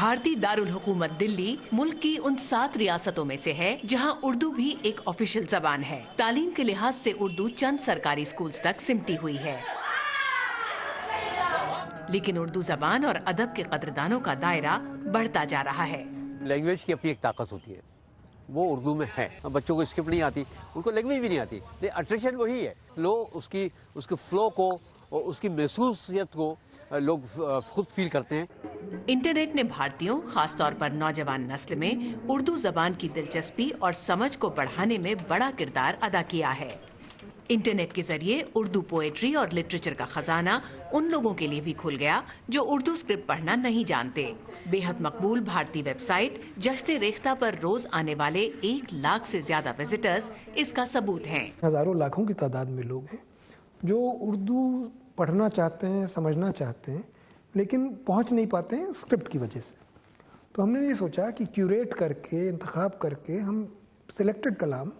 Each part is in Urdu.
بھارتی دارالحکومت دلی ملک کی ان 7 ریاستوں میں سے ہے جہاں اردو بھی ایک آفیشیل زبان ہے۔ تعلیم کے لحاظ سے اردو چند سرکاری اسکولز تک سمٹی ہوئی ہے، لیکن اردو زبان اور ادب کے قدردانوں کا دائرہ بڑھتا جا رہا ہے۔ لینگویج کی اپنی ایک طاقت ہوتی ہے، وہ اردو میں ہے۔ بچوں کو اسکرپٹ نہیں آتی، ان کو لینگویج بھی نہیں آتی، لیکن اٹریکشن وہی ہے، لوگ اس کے فلو کو اور اس کی محسوسیت کو لوگ خود فیل کرتے ہیں۔ انٹرنیٹ نے بھارتیوں، خاص طور پر نوجوان نسل میں اردو زبان کی دلچسپی اور سمجھ کو بڑھانے میں بڑا کردار ادا کیا ہے۔ انٹرنیٹ کے ذریعے اردو پوئٹری اور لٹریچر کا خزانہ ان لوگوں کے لیے بھی کھل گیا جو اردو اسکرپٹ پڑھنا نہیں جانتے۔ بے حد مقبول بھارتی ویب سائٹ جشن ریختہ پر روز آنے والے 1 لاکھ سے زیادہ وزٹرز اس کا ثبوت ہیں۔ ہزاروں لاکھوں کی تعداد میں لوگ ہیں جو اردو پڑھنا چاہتے ہیں، سمجھنا چاہتے ہیں، لیکن پہنچ نہیں پاتے ہیں اسکرپٹ کی وجہ سے۔ تو ہم نے یہ سوچا کہ کیوریٹ کر کے، انتخاب کر کے ہم سلیکٹڈ کلام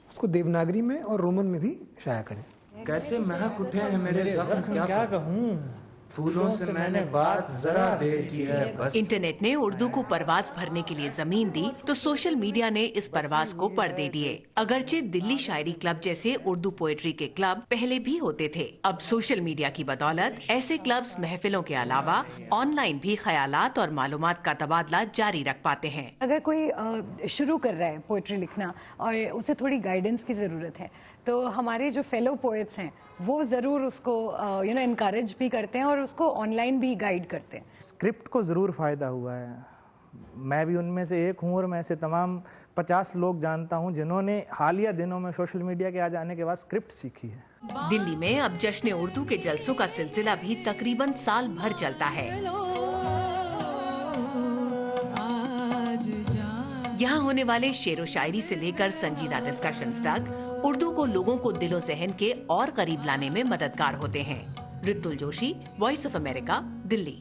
اس کو دیوناگری میں اور رومن میں بھی شائع کریں۔ کیسے مہک اٹھے ہیں میرے زخم، کیا کہوں، پھولوں سے میں نے بات ذرا دیر کی ہے بس۔ انٹرنیٹ نے اردو کو پرواز بھرنے کے لیے زمین دی تو سوشل میڈیا نے اس پرواز کو پردے دیے۔ اگرچہ دلی شاعری کلب جیسے اردو پوئٹری کے کلب پہلے بھی ہوتے تھے، اب سوشل میڈیا کی بدولت ایسے کلبز محفلوں کے علاوہ آن لائن بھی خیالات اور معلومات کا تبادلہ جاری رکھ پاتے ہیں۔ اگر کوئی شروع کر رہا ہے پوئٹری لکھنا اور اسے تھوڑی گائیڈنس کی ضرورت ہے تو ہمارے جو فیلو پوئٹس ہیں وہ ضرور اس کو انکریج بھی کرتے ہیں اور اس کو آن لائن بھی گائیڈ کرتے ہیں۔ اسکرپٹ کو ضرور فائدہ ہوا ہے، میں بھی ان میں سے ایک ہوں، اور میں سے تمام 50 لوگ جانتا ہوں جنہوں نے حالیہ دنوں میں سوشل میڈیا کے آ جانے کے بعد اسکرپٹ سیکھی ہے۔ دلی میں اب جشن اردو کے جلسوں کا سلسلہ بھی تقریباً سال بھر چلتا ہے۔ یہاں ہونے والے شعر و شاعری سے لے کر سنجیدہ ڈسکشنز تک اردو کو لوگوں کو دل و ذہن کے اور قریب لانے میں مددگار ہوتے ہیں۔ Ratul Joshi, voice of America, Delhi.